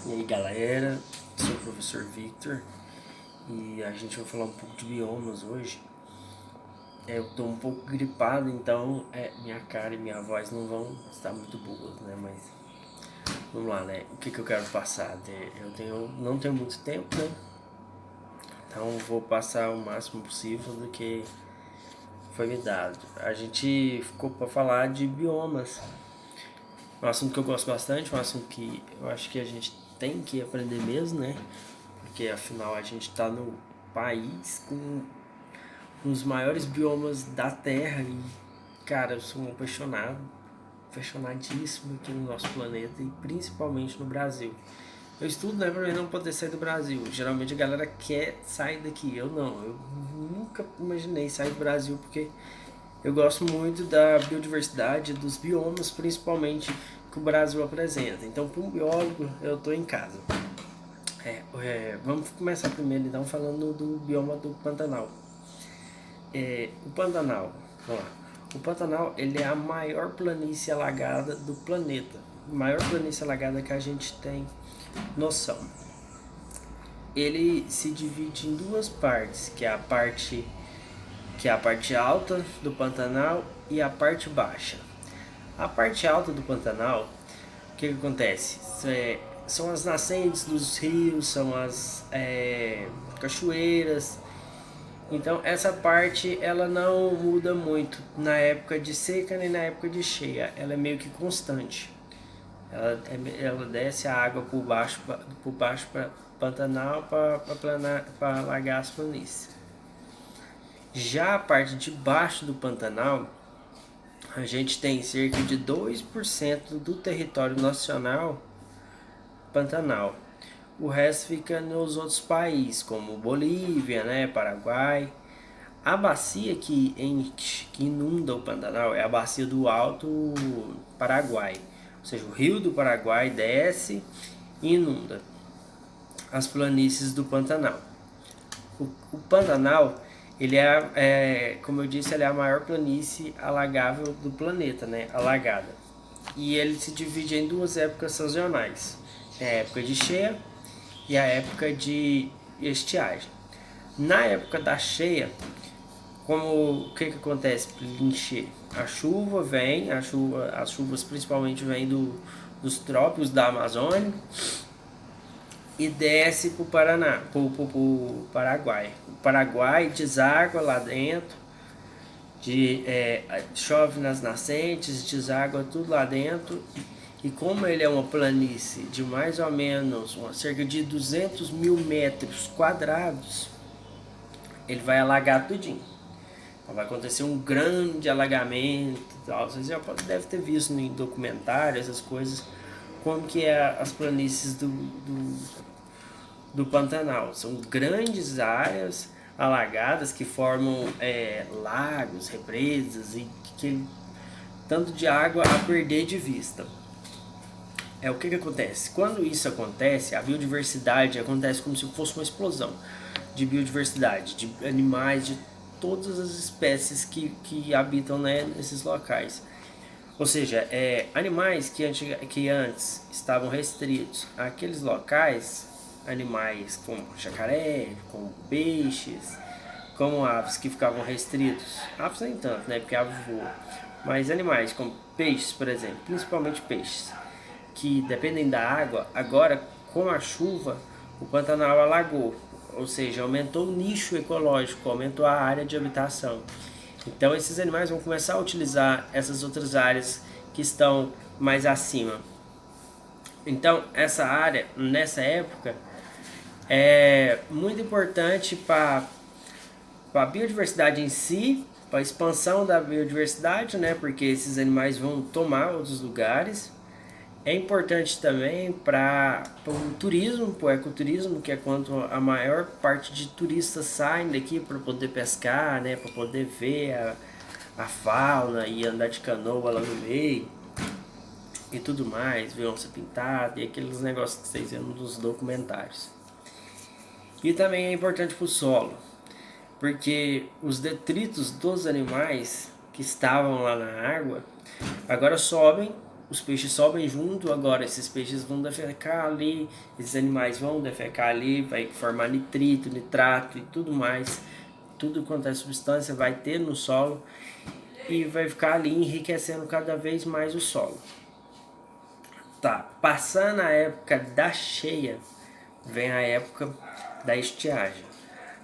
E aí galera, sou o professor Victor e a gente vai falar um pouco de biomas hoje. Eu tô um pouco gripado, então minha cara e minha voz não vão estar muito boas, né? Mas vamos lá, né? O que eu quero passar? Não tenho muito tempo, né? Então vou passar o máximo possível do que foi me dado. A gente ficou para falar de biomas. É um assunto que eu gosto bastante, um assunto que eu acho que a gente tem que aprender mesmo, né? Porque afinal a gente está no país com um dos maiores biomas da Terra e, cara, eu sou um apaixonadíssimo aqui no nosso planeta e principalmente no Brasil. Eu estudo, né, pra mim não poder sair do Brasil. Geralmente a galera quer sair daqui, eu não. Eu nunca imaginei sair do Brasil porque eu gosto muito da biodiversidade, dos biomas, principalmente que o Brasil apresenta. Então, para um biólogo, eu estou em casa. Vamos começar primeiro então falando do bioma do Pantanal. O Pantanal, vamos lá. O Pantanal ele é a maior planície alagada do planeta. Maior planície alagada que a gente tem noção. Ele se divide em duas partes, que é a parte alta do Pantanal e a parte baixa. A parte alta do Pantanal, o que acontece? São as nascentes dos rios, são as cachoeiras. Então essa parte ela não muda muito na época de seca nem na época de cheia. Ela é meio que constante. Ela desce a água por baixo para Pantanal para alagar as planícies. Já a parte de baixo do Pantanal, a gente tem cerca de 2% do território nacional Pantanal. O resto fica nos outros países, como Bolívia, né, Paraguai. A bacia que inunda o Pantanal é a bacia do Alto Paraguai. Ou seja, o rio do Paraguai desce e inunda as planícies do Pantanal. O Pantanal, ele como eu disse, ele é a maior planície alagável do planeta, né? Alagada. E ele se divide em duas épocas sazonais. A época de cheia e a época de estiagem. Na época da cheia, o que acontece para encher? A chuva vem, as chuvas principalmente vêm dos trópicos da Amazônia e desce para o Paraná, pro Paraguai. O Paraguai deságua lá dentro, chove nas nascentes, deságua tudo lá dentro. E como ele é uma planície de mais ou menos cerca de 200 mil metros quadrados, ele vai alagar tudinho. Então vai acontecer um grande alagamento. Vocês já devem ter visto em documentário essas coisas, como que é as planícies do Pantanal. São grandes áreas alagadas que formam lagos, represas e tanto de água a perder de vista. O que acontece? Quando isso acontece, a biodiversidade acontece como se fosse uma explosão de biodiversidade, de animais, de todas as espécies que habitam, né, nesses locais. Ou seja, animais que antes estavam restritos àqueles locais, animais como jacaré, como peixes, como aves que ficavam restritos. Aves nem tanto, né, porque ave voa. Mas animais como peixes, por exemplo, principalmente peixes, que dependem da água, agora com a chuva o Pantanal alagou, ou seja, aumentou o nicho ecológico, aumentou a área de habitação. Então esses animais vão começar a utilizar essas outras áreas que estão mais acima. Então essa área, nessa época, é muito importante para a biodiversidade em si, para a expansão da biodiversidade, né? Porque esses animais vão tomar outros lugares. É importante também para o turismo, para o ecoturismo, que é quando a maior parte de turistas saem daqui para poder pescar, né, para poder ver a fauna e andar de canoa lá no meio e tudo mais, ver onça pintada e aqueles negócios que vocês viram nos documentários. E também é importante para o solo, porque os detritos dos animais que estavam lá na água agora sobem os peixes sobem junto, agora esses peixes vão defecar ali, esses animais vão defecar ali, vai formar nitrito, nitrato e tudo mais, tudo quanto é substância vai ter no solo e vai ficar ali enriquecendo cada vez mais o solo. Tá, passando a época da cheia, vem a época da estiagem.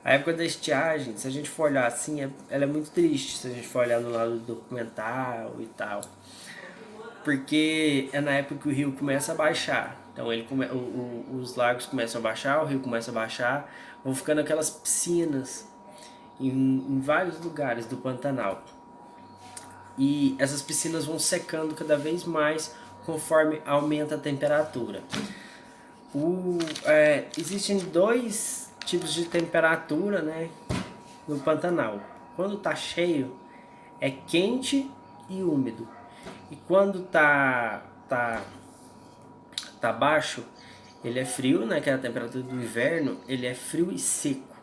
A época da estiagem, se a gente for olhar assim, ela é muito triste, se a gente for olhar no lado documental e tal. Porque é na época que o rio começa a baixar. Então os lagos começam a baixar, o rio começa a baixar, vão ficando aquelas piscinas em vários lugares do Pantanal. E essas piscinas vão secando cada vez mais conforme aumenta a temperatura. Existem dois tipos de temperatura, né, no Pantanal. Quando está cheio, é quente e úmido. E quando tá baixo, ele é frio, né, que é a temperatura do inverno, ele é frio e seco.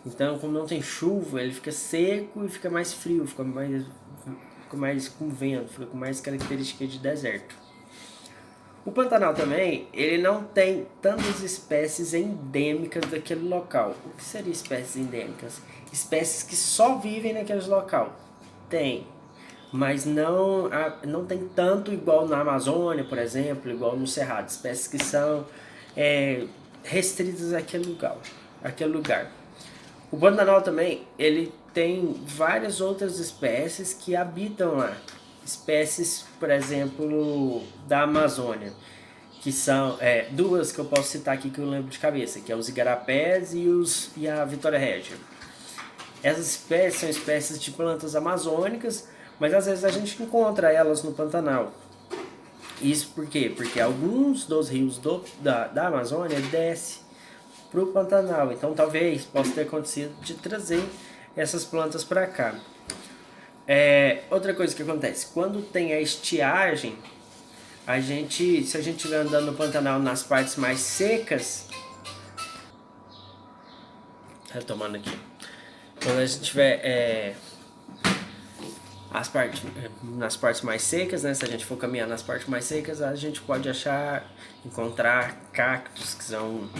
Então, como não tem chuva, ele fica seco e fica mais frio, fica mais com vento, fica com mais características de deserto. O Pantanal também, ele não tem tantas espécies endêmicas daquele local. O que seria espécies endêmicas? Espécies que só vivem naquele local. Tem, mas não tem tanto igual na Amazônia, por exemplo, igual no Cerrado. Espécies que são restritas àquele lugar. O Pantanal também, ele tem várias outras espécies que habitam lá. Espécies, por exemplo, da Amazônia, que são duas que eu posso citar aqui que eu lembro de cabeça, que é os igarapés e a Vitória Régia. Essas espécies são espécies de plantas amazônicas, mas às vezes a gente encontra elas no Pantanal. Isso por quê? Porque alguns dos rios da Amazônia descem para o Pantanal, então talvez possa ter acontecido de trazer essas plantas para cá. Outra coisa que acontece, quando tem a estiagem, se a gente estiver andando no Pantanal nas partes mais secas, retomando aqui, quando a gente tiver nas partes mais secas, né, se a gente for caminhar nas partes mais secas, a gente pode encontrar cactos, que são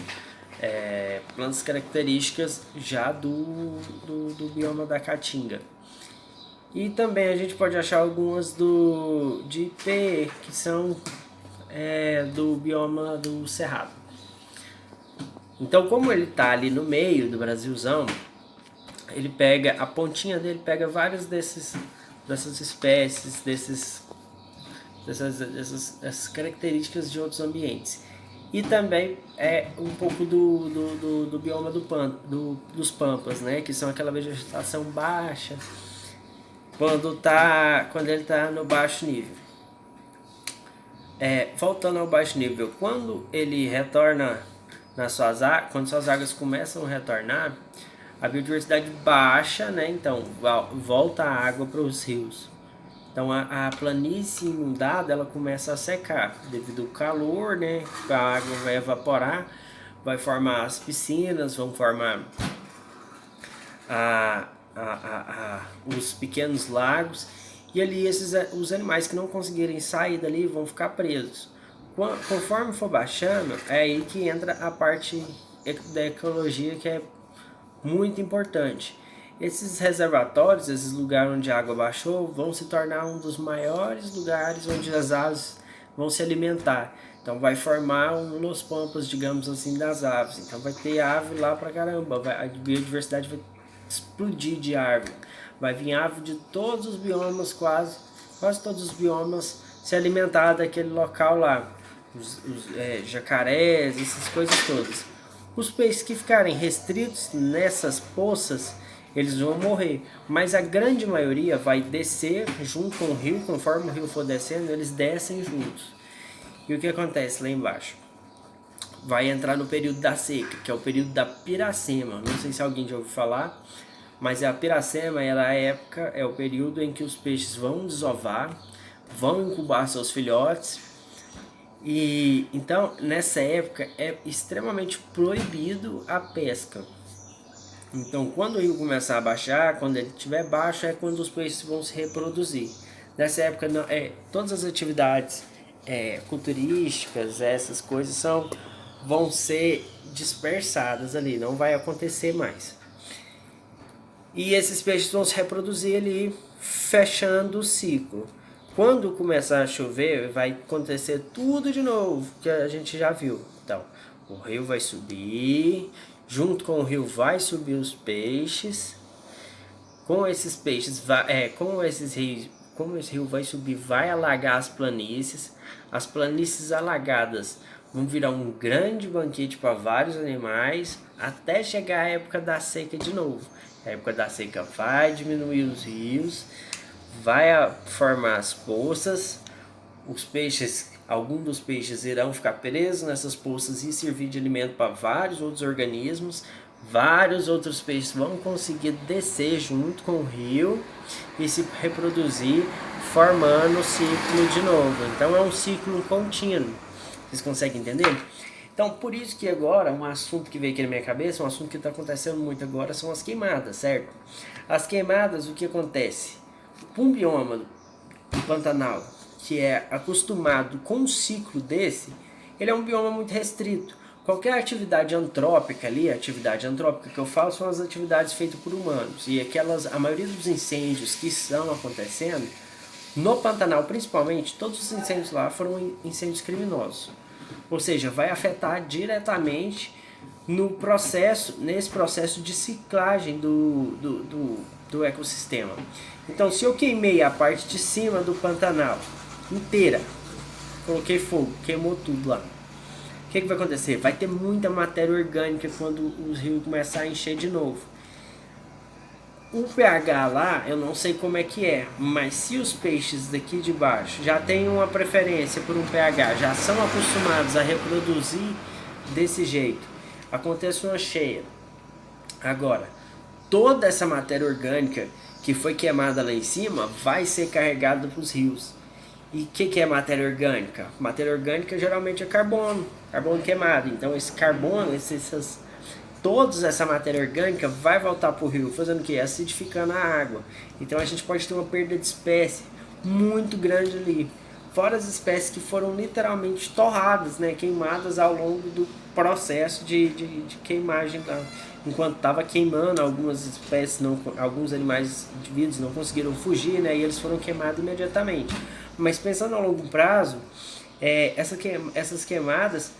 plantas características já do bioma da Caatinga. E também a gente pode achar algumas de ipê, que são do bioma do Cerrado. Então, como ele está ali no meio do Brasilzão, ele pega, a pontinha dele pega várias dessas espécies, dessas características de outros ambientes. E também um pouco do bioma dos pampas, né, que são aquela vegetação baixa, quando ele está no baixo nível. Voltando ao baixo nível, quando ele retorna quando suas águas começam a retornar, a biodiversidade baixa, né? Então volta a água para os rios. Então a planície inundada ela começa a secar devido ao calor, né? A água vai evaporar, vai formar as piscinas, vão formar os pequenos lagos, e ali os animais que não conseguirem sair dali vão ficar presos. Conforme for baixando, é aí que entra a parte da ecologia, que é muito importante. Esses reservatórios, esses lugares onde a água baixou, vão se tornar um dos maiores lugares onde as aves vão se alimentar. Então vai formar Los Pampas, digamos assim, das aves. Então vai ter ave lá pra caramba, a biodiversidade vai explodir de árvore. Vai vir ave de todos os biomas, quase todos os biomas, se alimentar daquele local lá. Os jacarés, essas coisas todas. Os peixes que ficarem restritos nessas poças, eles vão morrer. Mas a grande maioria vai descer junto com o rio, conforme o rio for descendo, eles descem juntos. E o que acontece lá embaixo? Vai entrar no período da seca, que é o período da piracema. Não sei se alguém já ouviu falar, mas a piracema é o período em que os peixes vão desovar, vão incubar seus filhotes. E então nessa época é extremamente proibido a pesca. Então quando o rio começar a baixar, quando ele estiver baixo, é quando os peixes vão se reproduzir. Nessa época todas as atividades culturísticas, essas coisas vão ser dispersadas ali, não vai acontecer mais. E esses peixes vão se reproduzir ali, fechando o ciclo. Quando começar a chover, vai acontecer tudo de novo, que a gente já viu. Então, o rio vai subir, junto com o rio vai subir os peixes. Com esses peixes, como esse rio vai subir, vai alagar as planícies. As planícies alagadas vão virar um grande banquete para vários animais, até chegar a época da seca de novo. A época da seca vai diminuir os rios, vai formar as poças, os peixes, alguns dos peixes irão ficar presos nessas poças e servir de alimento para vários outros organismos. Vários outros peixes vão conseguir descer junto com o rio e se reproduzir, formando o ciclo de novo. Então é um ciclo contínuo. Vocês conseguem entender? Então, por isso que agora, um assunto que veio aqui na minha cabeça, um assunto que está acontecendo muito agora, são as queimadas, certo? As queimadas, o que acontece? Um bioma do Pantanal, que é acostumado com um ciclo desse, ele é um bioma muito restrito. Qualquer atividade antrópica ali, a atividade antrópica que eu falo são as atividades feitas por humanos. E a maioria dos incêndios que estão acontecendo, no Pantanal principalmente, todos os incêndios lá foram incêndios criminosos. Ou seja, vai afetar diretamente nesse processo de ciclagem do ecossistema. Então, se eu queimei a parte de cima do Pantanal inteira, coloquei fogo, queimou tudo lá, o que vai acontecer? Vai ter muita matéria orgânica quando os rios começar a encher de novo. O pH lá, eu não sei como é que é, mas se os peixes daqui de baixo já têm uma preferência por um pH, já são acostumados a reproduzir desse jeito, acontece uma cheia. Agora, toda essa matéria orgânica que foi queimada lá em cima vai ser carregada para os rios. E o que é matéria orgânica? Matéria orgânica geralmente é carbono queimado. Então esse carbono, toda essa matéria orgânica vai voltar para o rio, fazendo o que? Acidificando a água. Então a gente pode ter uma perda de espécie muito grande ali. Fora as espécies que foram literalmente torradas, né, queimadas ao longo do processo de queimagem. Enquanto estava queimando, algumas espécies, alguns animais indivíduos não conseguiram fugir, né, e eles foram queimados imediatamente. Mas pensando a longo prazo, essas queimadas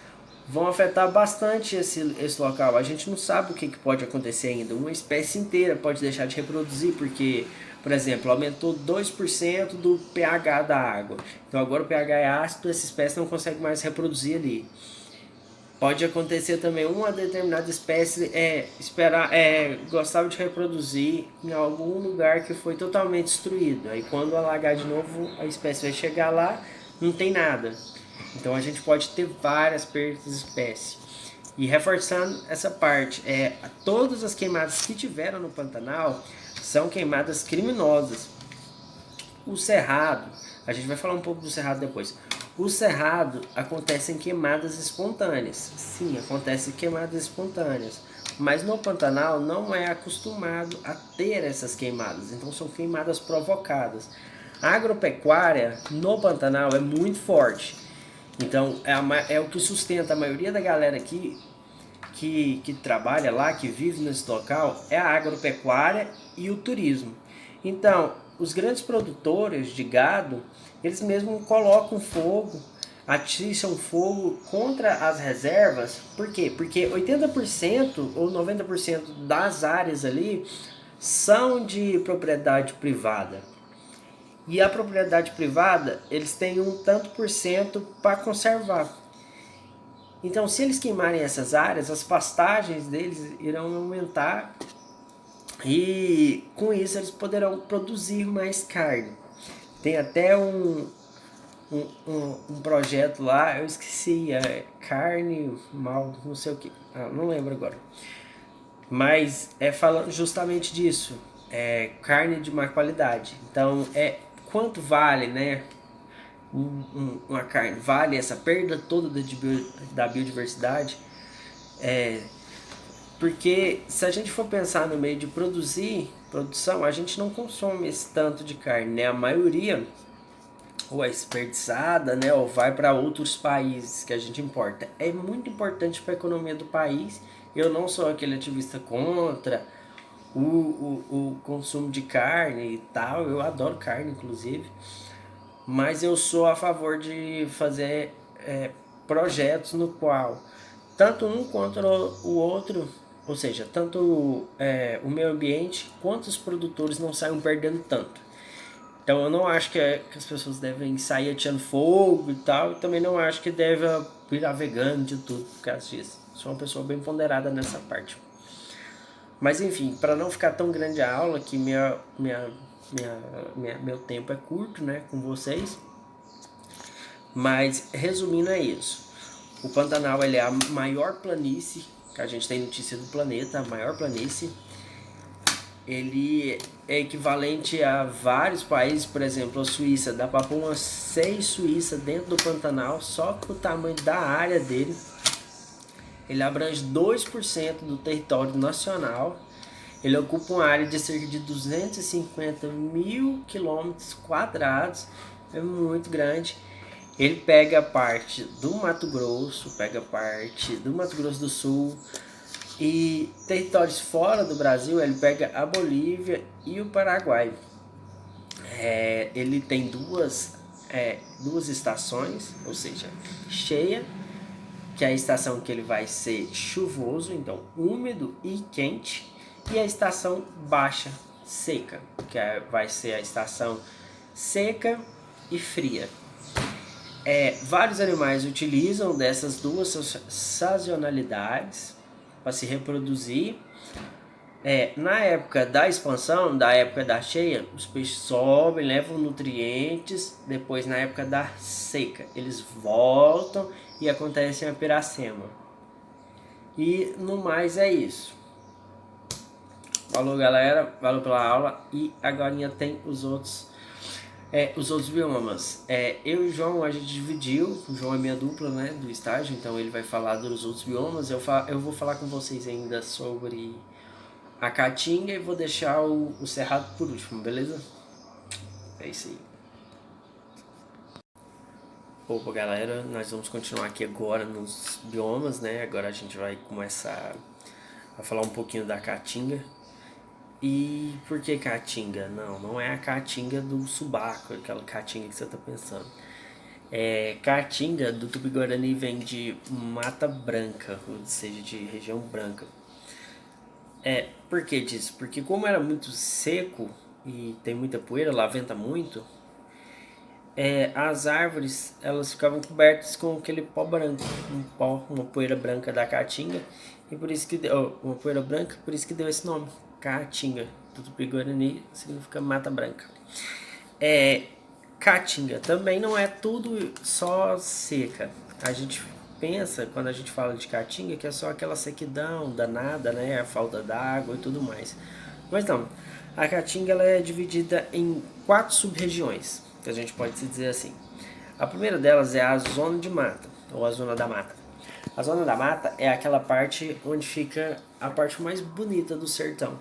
vão afetar bastante esse local. A gente não sabe o que pode acontecer ainda. Uma espécie inteira pode deixar de reproduzir, porque, por exemplo, aumentou 2% do pH da água. Então agora o pH é ácido, essa espécie não consegue mais reproduzir ali. Pode acontecer também uma determinada espécie gostava de reproduzir em algum lugar que foi totalmente destruído. Aí quando alagar de novo, a espécie vai chegar lá, não tem nada. Então a gente pode ter várias perdas de espécie. E reforçando essa parte, todas as queimadas que tiveram no Pantanal são queimadas criminosas. O Cerrado, a gente vai falar um pouco do Cerrado depois. O Cerrado acontecem queimadas espontâneas. Sim, acontecem queimadas espontâneas. Mas no Pantanal não é acostumado a ter essas queimadas. Então são queimadas provocadas. A agropecuária no Pantanal é muito forte. Então é o que sustenta a maioria da galera aqui que trabalha lá, que vive nesse local, é a agropecuária e o turismo. Então, os grandes produtores de gado, eles mesmos colocam fogo, atiçam fogo contra as reservas. Por quê? Porque 80% ou 90% das áreas ali são de propriedade privada. E a propriedade privada, eles têm um tanto por cento para conservar. Então, se eles queimarem essas áreas, as pastagens deles irão aumentar e com isso eles poderão produzir mais carne. Tem até um projeto lá, eu esqueci, carne mal, não sei o que, não lembro agora. Mas falando justamente disso, carne de má qualidade. Então, quanto vale, né? Uma carne, vale essa perda toda da biodiversidade? Porque se a gente for pensar no meio de produção, a gente não consome esse tanto de carne, né? A maioria ou é desperdiçada, né, ou vai para outros países que a gente importa. É muito importante para a economia do país. Eu não sou aquele ativista contra o consumo de carne e tal, eu adoro carne, inclusive, mas eu sou a favor de fazer projetos no qual tanto um quanto o outro, ou seja, tanto o meio ambiente quanto os produtores não saiam perdendo tanto. Então eu não acho que as pessoas devem sair atirando fogo e tal, e também não acho que deve virar vegano de tudo por causa disso. Sou uma pessoa bem ponderada nessa parte. Mas enfim, para não ficar tão grande a aula, que meu tempo é curto, né, com vocês. Mas resumindo é isso. O Pantanal ele é a maior planície que a gente tem notícia do planeta, a maior planície. Ele é equivalente a vários países, por exemplo, a Suíça. Dá para pôr umas 6 Suíças dentro do Pantanal, só com o tamanho da área dele. Ele abrange 2% do território nacional. Ele ocupa uma área de cerca de 250 mil quilômetros quadrados. É muito grande. Ele pega parte do Mato Grosso, pega parte do Mato Grosso do Sul e territórios fora do Brasil. Ele pega a Bolívia e o Paraguai. Ele tem duas estações, ou seja, cheia, que é a estação que ele vai ser chuvoso, então úmido e quente, e a estação baixa, seca, que vai ser a estação seca e fria. Vários animais utilizam dessas duas sazonalidades para se reproduzir. Na época da expansão, da época da cheia, os peixes sobem, levam nutrientes. Depois, na época da seca, eles voltam e acontece a piracema. E no mais é isso. Falou, galera, valeu pela aula. E agora tem os outros biomas. Eu e o João, a gente dividiu. O João é minha dupla, né, do estágio, então ele vai falar dos outros biomas. Eu vou falar com vocês ainda sobre a Caatinga e vou deixar o Cerrado por último, beleza? É isso aí. Opa, galera, nós vamos continuar aqui agora nos biomas, né? Agora a gente vai começar a falar um pouquinho da Caatinga. E por que Caatinga? Não é a Caatinga do Subaco, aquela Caatinga que você tá pensando. Caatinga do Tupi-Guarani vem de Mata Branca, ou seja, de região branca. Por que disso? Porque como era muito seco e tem muita poeira, lá venta muito, as árvores elas ficavam cobertas com aquele pó branco, uma poeira branca da Caatinga, e por isso que uma poeira branca, por isso que deu esse nome, Caatinga. Do Tupi-Guarani significa Mata Branca. Caatinga também não é tudo só seca. A gente pensa, quando a gente fala de Caatinga, que é só aquela sequidão danada, né? A falta d'água e tudo mais. Mas não. A Caatinga ela é dividida em 4 sub-regiões, que a gente pode dizer assim. A primeira delas é a zona de mata, ou a zona da mata. A zona da mata é aquela parte onde fica a parte mais bonita do sertão,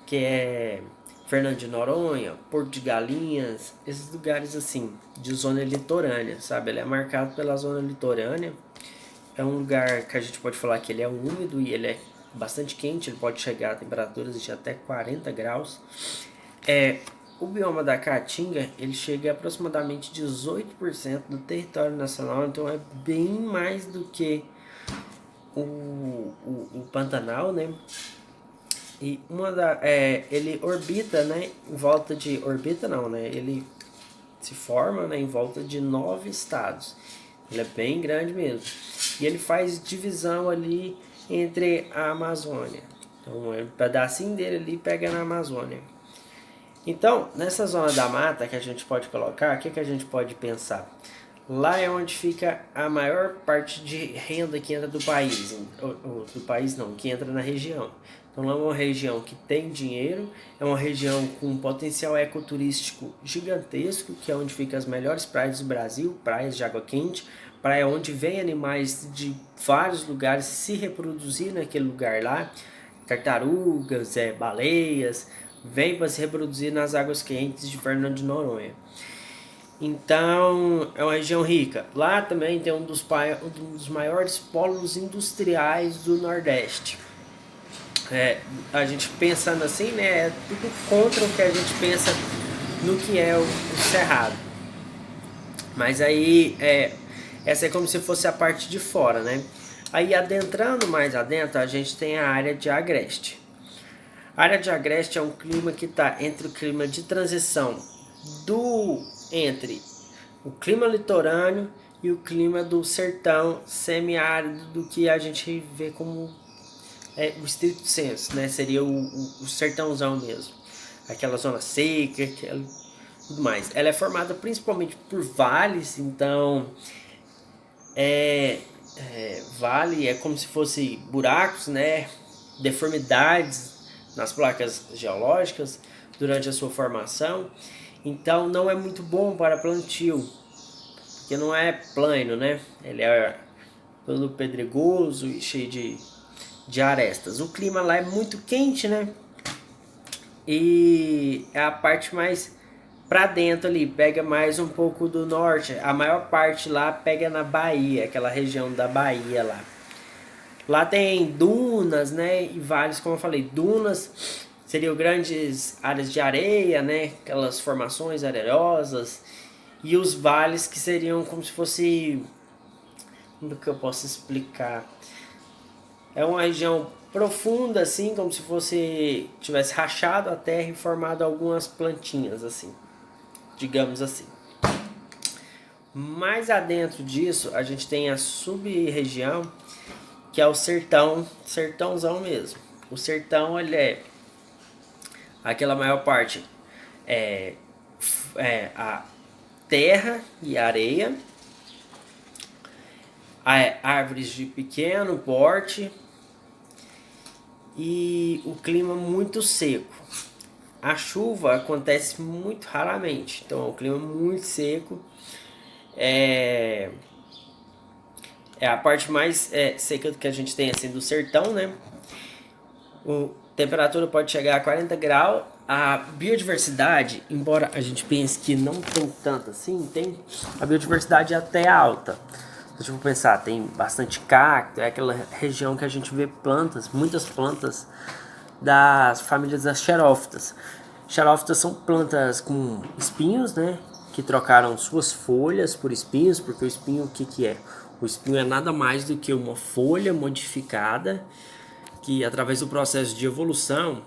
que é Fernando de Noronha, Porto de Galinhas, esses lugares assim, de zona litorânea, sabe? Ele é marcado pela zona litorânea. É um lugar que a gente pode falar que ele é úmido e ele é bastante quente, ele pode chegar a temperaturas de até 40 graus. O bioma da Caatinga, ele chega a aproximadamente 18% do território nacional, então é bem mais do que o Pantanal, né? E ele orbita, né, em volta de... Orbita não, né? Ele se forma, né, em volta de 9 estados. Ele é bem grande mesmo. E ele faz divisão ali entre a Amazônia. Então, um pedacinho dele ali pega na Amazônia. Então, nessa zona da mata que a gente pode colocar, o que a gente pode pensar? Lá é onde fica a maior parte de renda que entra do país. Do país não, que entra na região. Então lá é uma região que tem dinheiro, é uma região com um potencial ecoturístico gigantesco, que é onde ficam as melhores praias do Brasil, praias de água quente, praia onde vem animais de vários lugares se reproduzir naquele lugar lá, tartarugas, baleias, vem para se reproduzir nas águas quentes de Fernando de Noronha. Então, é uma região rica. Lá também tem um dos maiores polos industriais do Nordeste. A gente pensando assim, né, é tudo contra o que a gente pensa no que é o Cerrado. Mas aí, essa é como se fosse a parte de fora, né? Aí, adentrando mais adentro, a gente tem a área de Agreste. A área de Agreste é um clima que está entre o clima de transição entre o clima litorâneo e o clima do sertão semiárido, do que a gente vê como o estrito senso, né? Seria o sertãozão mesmo, aquela zona seca, tudo mais. Ela é formada principalmente por vales, então vale é como se fosse buracos, né? Deformidades nas placas geológicas durante a sua formação. Então não é muito bom para plantio, porque não é plano, né? Ele é todo pedregoso e cheio de arestas. O clima lá é muito quente, né? E é a parte mais pra dentro ali, pega mais um pouco do norte. A maior parte lá pega na Bahia, aquela região da Bahia lá. Lá tem dunas, né? E vales, como eu falei, dunas seriam grandes áreas de areia, né? Aquelas formações arenosas. E os vales que seriam como se fosse. Como que eu posso explicar? É uma região profunda, assim, como se fosse tivesse rachado a terra e formado algumas plantinhas, assim, digamos assim. Mais adentro disso, a gente tem a sub-região, que é o sertãozão mesmo. O sertão, ele é aquela maior parte a terra e areia, árvores de pequeno porte e o clima muito seco. A chuva acontece muito raramente, então é um clima muito seco. É a parte mais seca que a gente tem assim do sertão, né? A temperatura pode chegar a 40 graus. A biodiversidade, embora a gente pense que não tem tanto assim, a biodiversidade é até alta. Deixa eu pensar, tem bastante cacto, é aquela região que a gente vê plantas, muitas plantas das famílias das xerófitas. Xerófitas são plantas com espinhos, né? Que trocaram suas folhas por espinhos, porque o espinho o que é? O espinho é nada mais do que uma folha modificada, que através do processo de evolução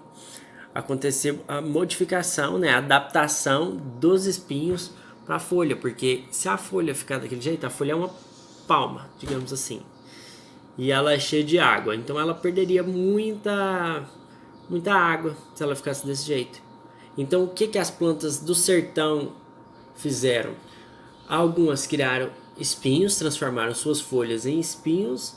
aconteceu a modificação, né? A adaptação dos espinhos para a folha, porque se a folha ficar daquele jeito, a folha é uma palma, digamos assim, e ela é cheia de água, então ela perderia muita água se ela ficasse desse jeito. Então o que as plantas do sertão fizeram? Algumas criaram espinhos, transformaram suas folhas em espinhos,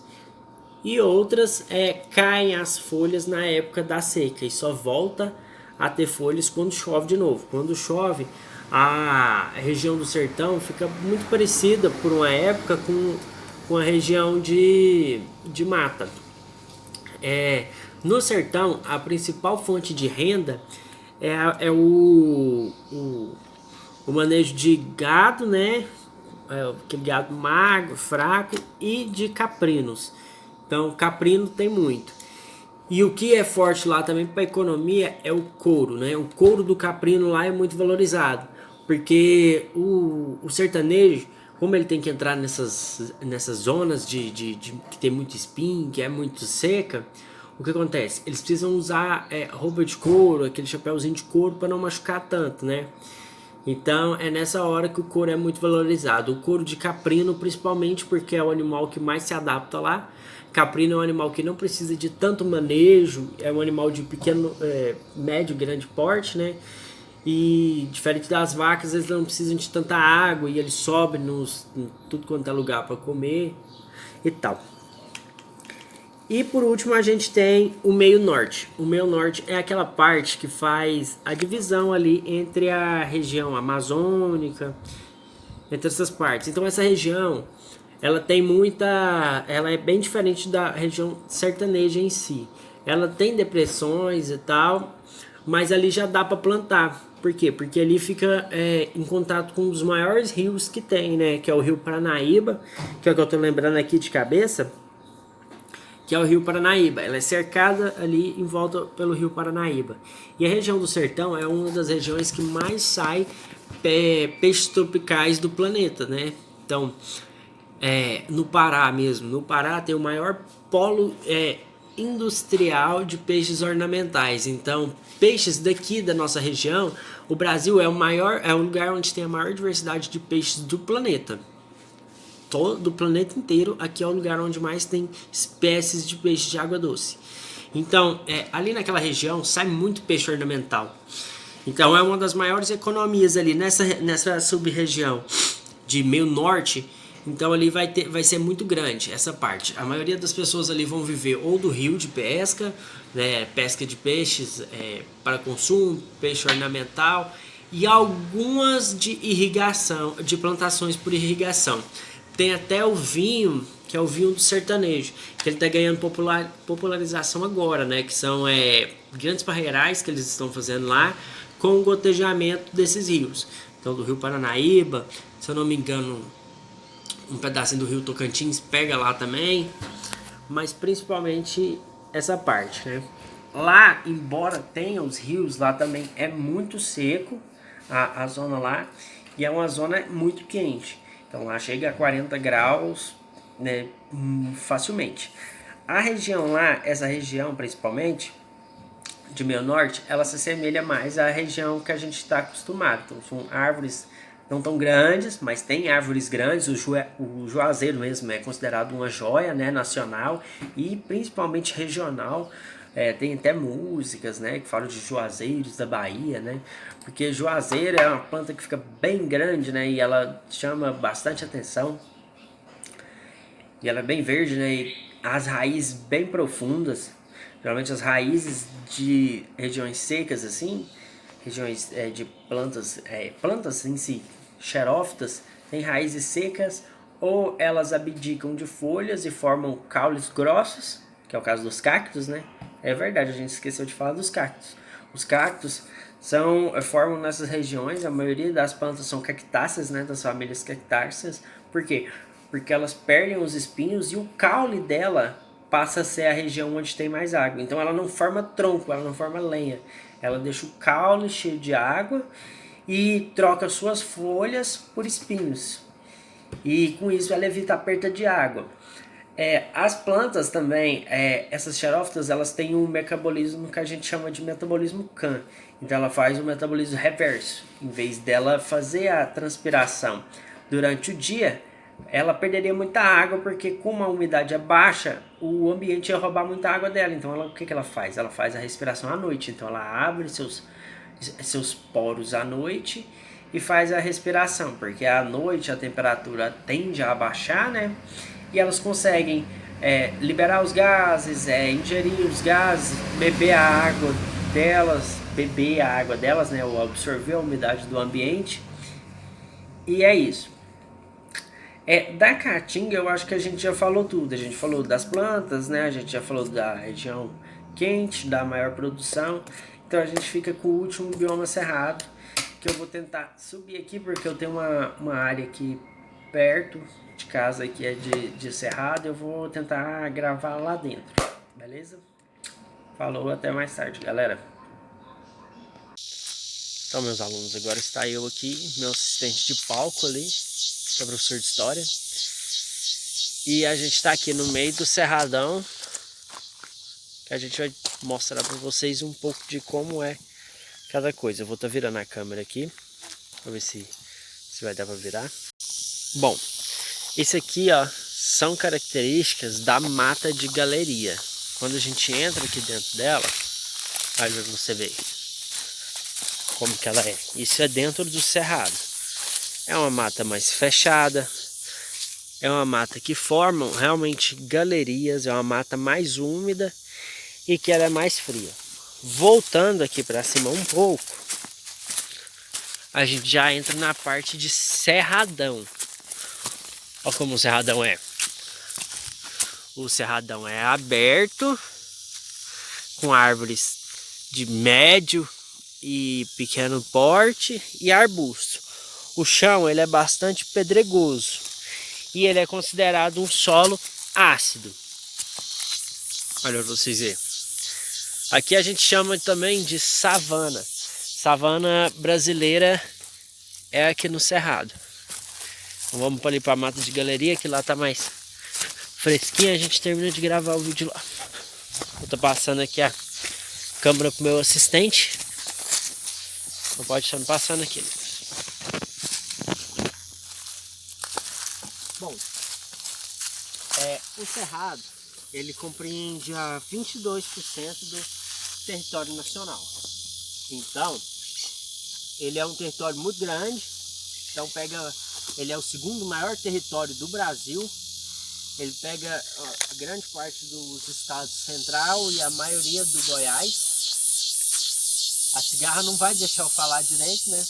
e outras caem as folhas na época da seca e só volta a ter folhas quando chove de novo. Quando chove, a região do sertão fica muito parecida por uma época com a região de mata. No sertão, a principal fonte de renda é o manejo de gado, né? Aquele gado magro, fraco, e de caprinos. Então, caprino tem muito. E o que é forte lá também para a economia é o couro, né? O couro do caprino lá é muito valorizado, porque o sertanejo, como ele tem que entrar nessas zonas que tem muito espinho, que é muito seca, o que acontece? Eles precisam usar roupa de couro, aquele chapéuzinho de couro para não machucar tanto, né? Então é nessa hora que o couro é muito valorizado. O couro de caprino, principalmente porque é o animal que mais se adapta lá. Caprino é um animal que não precisa de tanto manejo, é um animal de pequeno, médio, grande porte, né? E diferente das vacas, eles não precisam de tanta água e eles sobem em tudo quanto é lugar para comer e tal. E por último a gente tem o meio norte. O meio norte é aquela parte que faz a divisão ali entre a região amazônica, entre essas partes. Então essa região, ela é bem diferente da região sertaneja em si. Ela tem depressões e tal, mas ali já dá para plantar. Por quê? Porque ali fica em contato com um dos maiores rios que tem, né? Que é o Rio Paranaíba, que é o que eu tô lembrando aqui de cabeça, que é o Rio Paranaíba. Ela é cercada ali em volta pelo Rio Paranaíba. E a região do Sertão é uma das regiões que mais sai peixes tropicais do planeta, né? Então, no Pará mesmo, no Pará tem o maior polo industrial de peixes ornamentais. Então, peixes daqui da nossa região, o Brasil é o lugar onde tem a maior diversidade de peixes do planeta. Do planeta inteiro, aqui é o lugar onde mais tem espécies de peixes de água doce. Então, ali naquela região sai muito peixe ornamental. Então, é uma das maiores economias ali nessa sub-região de meio norte. Então, ali vai ser muito grande essa parte. A maioria das pessoas ali vão viver ou do rio de pesca, né, pesca de peixes para consumo, peixe ornamental, e algumas de irrigação, de plantações por irrigação. Tem até o vinho, que é o vinho do sertanejo, que ele está ganhando popularização agora, né? Que são grandes parreirais que eles estão fazendo lá com o gotejamento desses rios. Então, do Rio Paranaíba, se eu não me engano, um pedacinho do Rio Tocantins pega lá também, mas principalmente essa parte, né? Lá, embora tenha os rios, lá também é muito seco a zona lá, e é uma zona muito quente. Então lá chega a 40 graus, né, facilmente. A região lá, essa região principalmente, de meio norte, ela se assemelha mais à região que a gente está acostumado. Então são árvores não tão grandes, mas tem árvores grandes. O juazeiro mesmo é considerado uma joia, né, nacional e principalmente regional. Tem até músicas, né, que falam de juazeiros da Bahia, né, porque juazeiro é uma planta que fica bem grande, né, e ela chama bastante atenção, e ela é bem verde, né, e as raízes bem profundas. Geralmente as raízes de regiões secas assim, regiões de plantas em si, xerófitas, têm raízes secas, ou elas abdicam de folhas e formam caules grossos, que é o caso dos cactos, né? É verdade, a gente esqueceu de falar dos cactos. Os cactos formam nessas regiões, a maioria das plantas são cactáceas, né? Das famílias cactáceas. Por quê? Porque elas perdem os espinhos e o caule dela passa a ser a região onde tem mais água. Então ela não forma tronco, ela não forma lenha. Ela deixa o caule cheio de água e troca suas folhas por espinhos. E com isso ela evita a perda de água. As plantas também, essas xerófitas, elas têm um metabolismo que a gente chama de metabolismo CAM. Então ela faz o metabolismo reverso. Em vez dela fazer a transpiração durante o dia, ela perderia muita água, porque como a umidade é baixa, o ambiente ia roubar muita água dela. Então o que ela faz? Ela faz a respiração à noite. Então ela abre seus poros à noite e faz a respiração, porque à noite a temperatura tende a baixar, né? E elas conseguem liberar os gases, ingerir os gases, beber a água delas, né? Ou absorver a umidade do ambiente. E é isso. Da caatinga eu acho que a gente já falou tudo. A gente falou das plantas, né? A gente já falou da região quente, da maior produção. Então a gente fica com o último bioma cerrado, que eu vou tentar subir aqui, porque eu tenho uma área aqui perto de casa que é de cerrado. Eu vou tentar gravar lá dentro, beleza? Falou, até mais tarde, galera. Então, meus alunos, agora está eu aqui, meu assistente de palco ali, que é professor de história. E a gente está aqui no meio do cerradão, que a gente vai mostrar para vocês um pouco de como é cada coisa. Eu vou estar virando a câmera aqui, para ver se vai dar para virar. Bom, esse aqui, ó, são características da mata de galeria. Quando a gente entra aqui dentro dela, olha pra você ver como que ela é. Isso é dentro do cerrado. É uma mata mais fechada, é uma mata que forma realmente galerias, é uma mata mais úmida e que ela é mais fria. Voltando aqui para cima um pouco, a gente já entra na parte de cerradão. Olha como o cerradão é. O cerradão é aberto, com árvores de médio e pequeno porte e arbusto. O chão ele é bastante pedregoso e ele é considerado um solo ácido. Olha pra vocês verem. Aqui a gente chama também de savana. Savana brasileira é aqui no Cerrado. Então vamos para ali para a mata de galeria, que lá tá mais fresquinho. A gente termina de gravar o vídeo lá. Eu tô passando aqui a câmera pro meu assistente. Não pode estar me passando aqui. Bom, o Cerrado, ele compreende a 22% do território nacional. Então, ele é um território muito grande. Então ele é o segundo maior território do Brasil. Ele pega a grande parte dos estados central e a maioria do Goiás. A cigarra não vai deixar eu falar direito, né?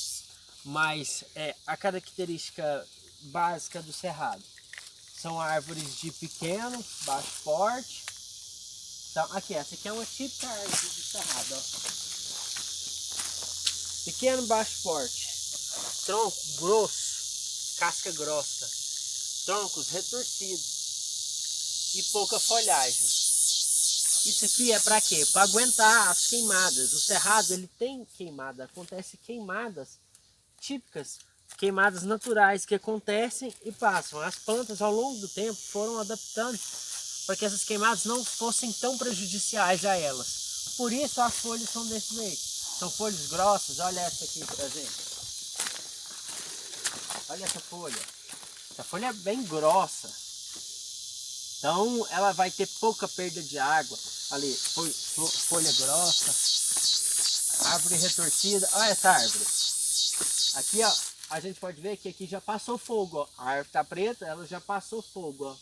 Mas a característica básica do Cerrado são árvores de pequeno, baixo porte. Então, aqui, essa aqui é uma típica árvore do Cerrado, ó. Pequeno, baixo porte, tronco grosso, casca grossa, troncos retorcidos e pouca folhagem. Isso aqui é para quê? Para aguentar as queimadas. O Cerrado ele tem queimada, acontece queimadas típicas, queimadas naturais que acontecem e passam. As plantas ao longo do tempo foram adaptando para que essas queimadas não fossem tão prejudiciais a elas. Por isso as folhas são desse jeito. São folhas grossas, olha essa aqui, por exemplo. Olha essa folha. Essa folha é bem grossa. Então ela vai ter pouca perda de água. Ali, folha grossa. Árvore retorcida. Olha essa árvore. Aqui, ó, a gente pode ver que aqui já passou fogo, ó. A árvore tá preta, ela já passou fogo, ó.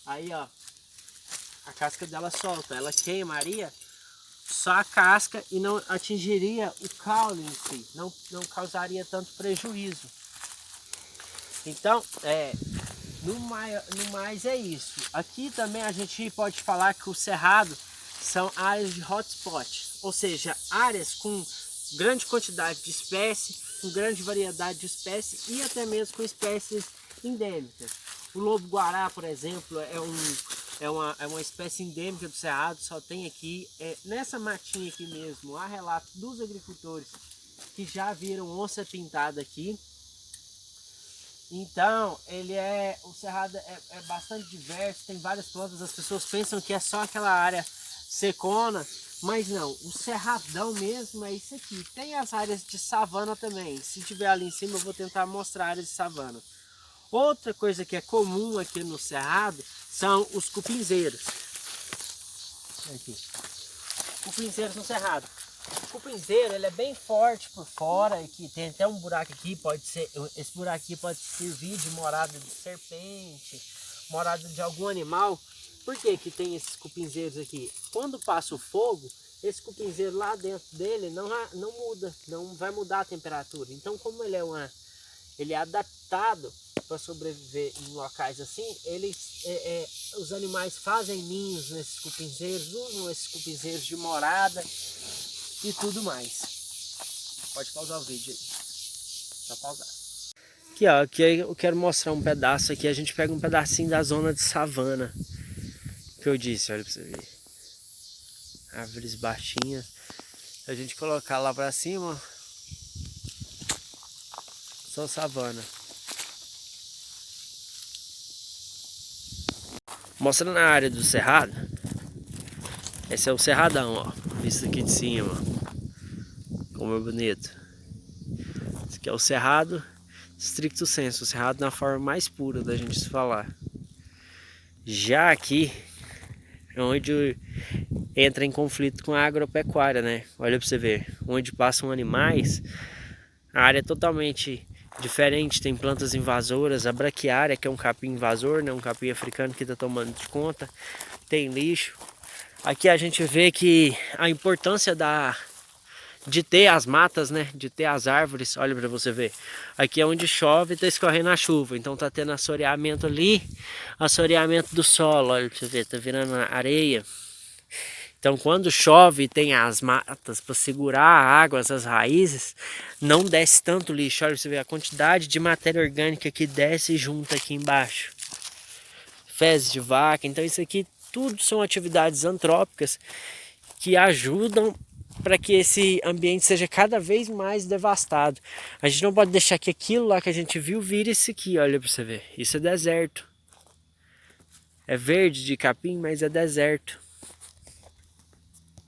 Aí, ó. A casca dela solta. Ela queimaria só a casca e não atingiria o caule em si, não causaria tanto prejuízo. Então, no mais é isso. Aqui também a gente pode falar que o Cerrado são áreas de hotspot, ou seja, áreas com grande quantidade de espécies, com grande variedade de espécies e até mesmo com espécies endêmicas. O lobo-guará, por exemplo, é uma espécie endêmica do Cerrado, só tem aqui, nessa matinha aqui mesmo. Há relatos dos agricultores que já viram onça pintada aqui. Então, o Cerrado é bastante diverso, tem várias plantas. As pessoas pensam que é só aquela área secona, mas não, o Cerradão mesmo é isso aqui. Tem as áreas de savana também. Se tiver ali em cima eu vou tentar mostrar áreas de savana. Outra coisa que é comum aqui no Cerrado são os cupinzeiros. Aqui. Cupinzeiros no Cerrado. O cupinzeiro ele é bem forte por fora, aqui tem até um buraco aqui, esse buraco aqui pode servir de morada de serpente, morada de algum animal. Por que que tem esses cupinzeiros aqui? Quando passa o fogo, esse cupinzeiro lá dentro dele não muda, não vai mudar a temperatura. Então, como ele é adaptado para sobreviver em locais assim, os animais fazem ninhos nesses cupinzeiros, usam esses cupinzeiros de morada e tudo mais. Pode pausar o vídeo aí. Só pausar. Aqui, ó, aqui eu quero mostrar um pedaço aqui. A gente pega um pedacinho da zona de savana que eu disse, olha pra você ver. Árvores baixinhas. A gente colocar lá pra cima, só savana. Mostrando a área do Cerrado. Esse é o Cerradão, ó. Visto aqui de cima. Como é bonito. Esse aqui é o Cerrado stricto sensu. O Cerrado na forma mais pura da gente se falar. Já aqui é onde entra em conflito com a agropecuária, né? Olha pra você ver. Onde passam animais, a área é totalmente diferente. Tem plantas invasoras. A braquiária, que é um capim invasor, né? Um capim africano que tá tomando de conta. Tem lixo. Aqui a gente vê que a importância de ter as matas, né? De ter as árvores. Olha para você ver. Aqui é onde chove e tá escorrendo a chuva. Então tá tendo assoreamento ali. Assoreamento do solo. Olha para você ver. Tá virando areia. Então, quando chove e tem as matas para segurar a água, as raízes, não desce tanto lixo. Olha, você vê a quantidade de matéria orgânica que desce junto aqui embaixo. Fezes de vaca. Então, isso aqui tudo são atividades antrópicas que ajudam para que esse ambiente seja cada vez mais devastado. A gente não pode deixar que aquilo lá que a gente viu vire isso aqui, olha para você ver. Isso é deserto. É verde de capim, mas é deserto.